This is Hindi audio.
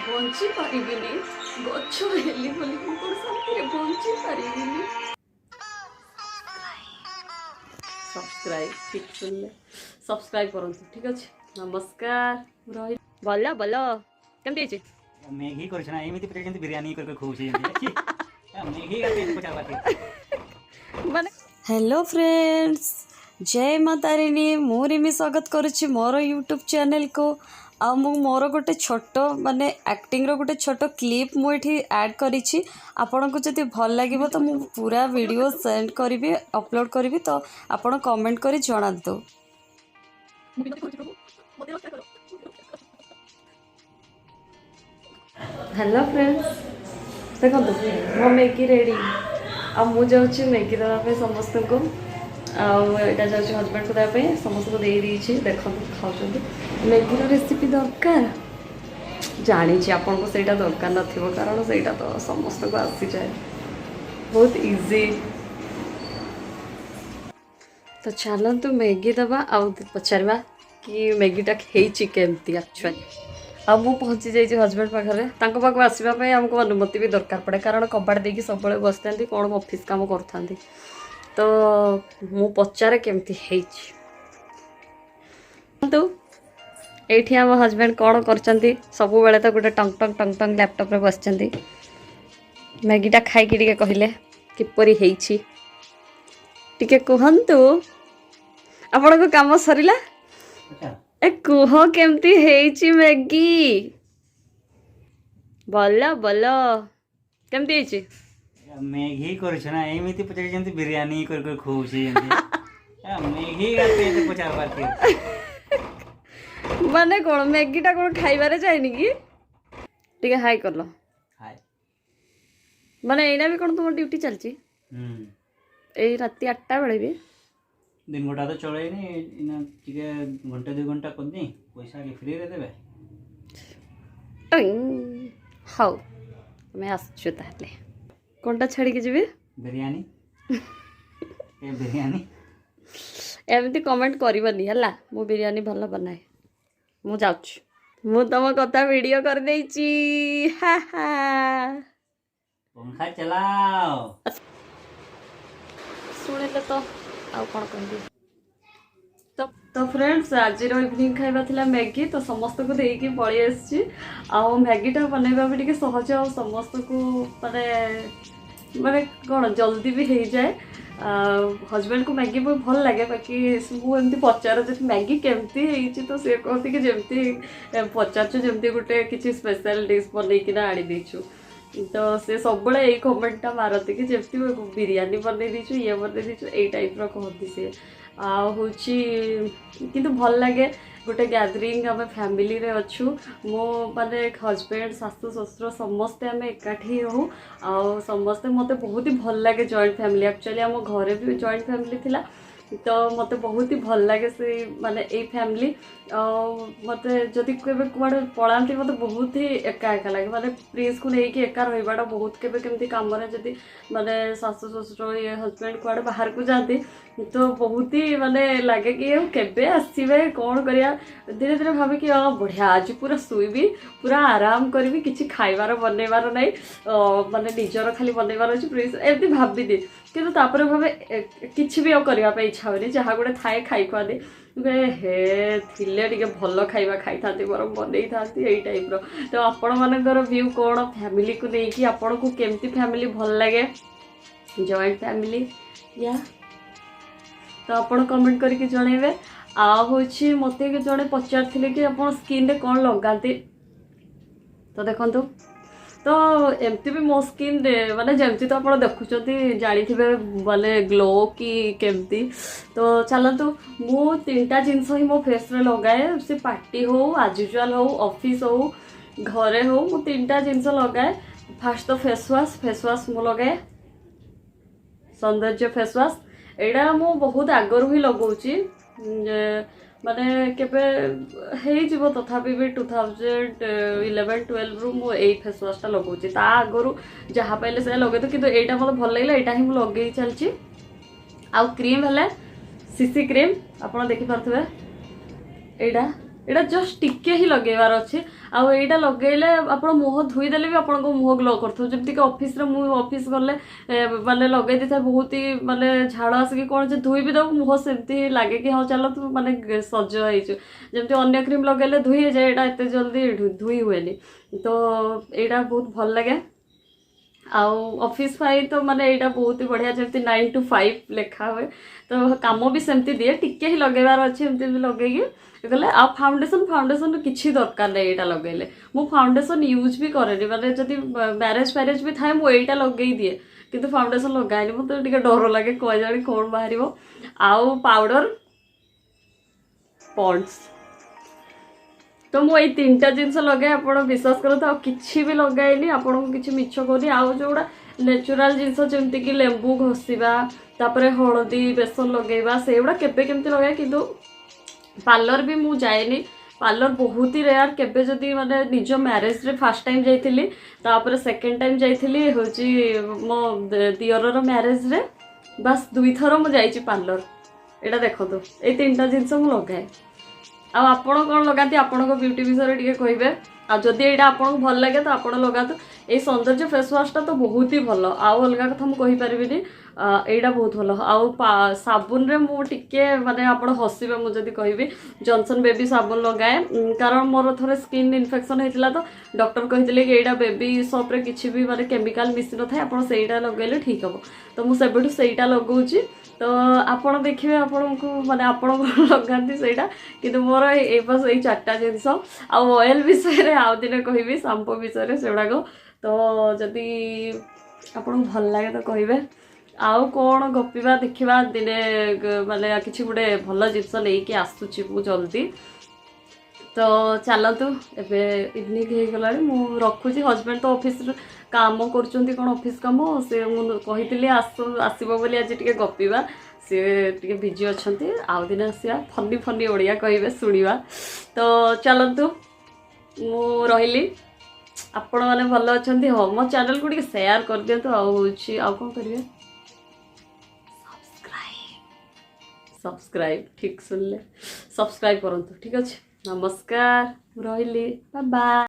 बंची पारिबिनी गछ हेली बोली कोन शांति रे बंची पारिबिनी। सब्सक्राइब ठीक सुनले सब्सक्राइब करंतु ठीक अछि। नमस्कार रही बोला बोलो केमती अछि मैगी कर छना एमिति प्रेजेंट बिरयानी कर खोउछे एमिति मैगी करके पचार बाकी माने हेलो फ्रेंड्स जय माता रानी मोरिमी स्वागत करुछि मोर यूट्यूब चैनल को आ मु मोर गोटे छोट माने एक्टिंग रो गोटे छोट क्लिप मु एठी ऐड करिछि आपन को जति भल लागिबो तो मु पूरा वीडियो सेंड करिवि अपलोड करिवि तो आपन कमेंट करी जणांतु। हेलो फ्रेंड्स देखो मो मैगी रेडी आ मु जाऊँगी मैगी देवाई समस्त को आटा जाऊँगी हजबैंड को देवाई समस्त को दे दी देखो खाऊँ मैगी रेसिपी दरकार जानी आपन को सहीटा दरकार न कारण सहीटा तो समस्त को आसी जाए बहुत इजी तो चलतु मैगी दबा आ पचार कि मैगीटा केमती एक्चुअली आ मु पहुँची जाइए हजबैंड पाखे पाक आसवाई आमको अनुमति भी दरकार पड़े कारण कबाड़ देकी सब बसता कौन ऑफिस काम करता तो मु पचारे केमती तो ये आम हजबैंड कौन कर सब बेले तो गोटे टंग टंग टंग टंग लैपटॉप रे बस मैगीटा खाइकी टिके कहले किपरि हेइछि टिके कहंतु आपण को काम सरिला ए कुह केमती हेइछि मैगी बोला बोलो केमती हेइछि मैगी कर छना एमिति प्रेजेंट बिरयानी कर खोउछे एमिति मैगी करके पचार बाकी माने कोन मैगीटा कोन खाइबारे जाइनी कि टिके हाई करलो हाय माने एना भी कोन तुम ड्यूटी चलची ए राती 8टा बेले भी दिन गोटा तो चलेनी इना टिके घंटे 2 घंटा करनी पैसा के फ्री रे देबे हाउ मैं आसछु ताले कोनटा छाड़ी के जीबे बिरयानी ए बिरयानी एमती कमेंट करबनी हला मु बिरयानी भल बनाए मु जाउछु मु तम कथा वीडियो कर देइची हा हा पंखा चलाओ सुने तो आउ कौन कहबी तो फ्रेंड्स आज इवनिंग खाइबा थिला मैगी तो समस्त को देकी पळी आछि आ मैगीटा बनैबा भी टिके सहज आ समस्त को माने माने कौन जल्दी भी हो जाए हजबैंड को मैगी बहुत भल लगे बाकी मुझे पचार जो मैगी केमती तो सी कहती कि जमती पचार जमती गोटे किसी स्पेशल डिश बनईकिना आनी देचु तो से सब यही कमेंटा मारती कि जमती बिरयानी बनई देचु ये बनई देचु यही टाइप कहती सी हूँ किंतु भल लगे गोटे गैदरिंग आम फैमिली रे अच्छु मो माने हजबैंड सासु ससुर समस्ते आम एकाठी हो समस्ते मते बहुत ही भल लगे जॉइंट फैमिली एक्चुअली आम घरे भी जॉइंट फैमिली थिला तो मत बहुत ही भल लगे से माने ए फैमिली मत जदि केबे कुआडे पळांती मत बहुत ही एका एका लगे माने प्रिंस को लेके एका रहिबाटा बहुत केबे केमती काम रे जदि माने सासु ससुर ये हस्बैंड कुआडे बाहर को जाती तो बहुत ही माने लगे कि केबे आसीबे कौन करिया धीरे धीरे भावे कि बढ़िया आज पूरा सुईबी पूरा आराम करबी किछि खाइबार बनैबार नै माने निजर खाली बनैबार अछि प्रिंस एमती भाबी दे किंतु तापर भावे किछि भी करबा पे इच्छा होनी जहाँ गोटे थाए खाई खुआ दे हे थिले टिके भल खाइबा खाई थांती बरम बनई थांती एई टाइप रो तो आपण मानकर व्यू कोन फैमिली को लेकी आपण को केमती फैमिली भल लगे जॉइंट फैमिली या तो आपण कमेंट करके जणेबे आ होछि मते के जणे पचारथिले कि आपण स्किन रे कोन लगाते तो देखंतु तो एमती भी मो स्किन माने जमती तो आप देखुं जानी माने ग्लो कि केमती तो चलतु मु 3टा जिनस ही मो फेस रे लगाए से पार्टी हो आज यूजुअल हो ऑफिस हो घरे हो मु 3टा जिनस लगाए फास्ट तो फेस वाश मु लगाए सौंदर्य फेस वाश एटा मु बहुत आगरू ही लगाऊची माने केबे हेई जीवो तथापि भी 2011-12 रु मु एई फेस वाश ता लगाऊची ता आगरू जहा पाइले से लगे तो किंतु एटा मते भल लागला एटा ही मु लगेई चलची आ क्रीम हले सीसी क्रीम आपण देखि परथबे एटा एटा जस्ट टिके ही लगेबार अच्छे आउ एटा लगेले आपण मुह धोई देले भी आपण मुह ग्लो करथो जेमति कि ऑफिस रे मु ऑफिस गले माने लगे देता बहुत ही माने झाड़ आसिक कौन जे धोई भी दब मुह सेमती लागे कि हाँ चलो तू माने सज होइछु जेमति अन्य क्रीम लगेले धोई जाए एटा एते जल्दी धोई हुएनी तो एटा बहुत भल लगे आउ ऑफिस फाई तो माने एटा बहुत ही बढ़िया जेमति 9 to 5 लिखा हुए तो काम भी सेमती दिए टिके ही लगेबार अच्छे एमती भी लगेगी गले आ फाउंडेशन किसी दरकार नहीं एटा लगेले मु फाउंडेशन यूज भी करेनी माने जदि मैरेज फैरेज भी थाए मु एटा लगेई दिए किंतु फाउंडेशन लगाएनी मते टिके डर लागे कोइ जानी कोन बाहरिबो आउ पाउडर पॉन्ड्स तो मुझे तीनटा जिनस लगे आप विश्वास करते कि भी लगाइनी आपको किसी मिछ करी आउ जोड़ा नेचुराल जिनस जमती कि लेंबू घषा तापर हलदी बेसन लगेगा से गुड़ा केबे केमती लगे किंतु पार्लर भी मु जाएनी पार्लर बहुत ही रेयर केबे जदि माने निज मैरेज रे फर्स्ट टाइम जाइथिली तापर सेकंड टाइम जाइथिली होची मो दियरर मैरेज रे बस 2 थर मु जाइची पार्लर एटा देखो ए तीनटा जिनस मु लगाए आपण कौन लगाती आपण ब्यूटी विषय टे कहे आदि यहाँ आपको भल लगे तो आप लगातु ये सौंदर्य फेस वाशटा तो बहुत ही भल आउ अलग कथा मुझे कहीपरि यहाँ बहुत भल आउ साबुन रे मु टिके माने आपण हसबे मुझे कहि जॉनसन बेबी साबुन लगाए कारण मोर थोड़े स्किन इन्फेक्शन होता तो डॉक्टर कहते कि यहाँ बेबी शॉप रे किसी भी माने केमिकल मिसी न था आप लगेले ठीक हम तो मुझे सेटा लगाऊँ तो आपण देखिए आपण को माने आपण लगाती से कि मोर ए बस यही 4टा जिनस ऑयल विषय आउ दिन कहि शाम्पू विषय से गुड़ाक तो जदि आपन भल लगे तो कहे आउ कौन गपा देखा दिने माने किसी गोटे भल जिनस लेकिन आसूची मु जल्दी तो चलतु एबे इवनिंग हो गला मु रखुची हजबैंड तो ऑफिस काम कर कौन ऑफिस काम से मुझे आसब बोली आज टे गपा सी टे बिजी अच्छा आउ दिन आसा फनी फनी ओडिया कहे शुणा तो चलतु मु रही आपण मैंने भल अच्छा हाँ मो चैनल को शेयर कर दिंतु आउ कौन करेंगे सब्सक्राइब ठीक सुनले सब्सक्राइब करूँ ठीक अच्छे नमस्कार रही बाय बाय।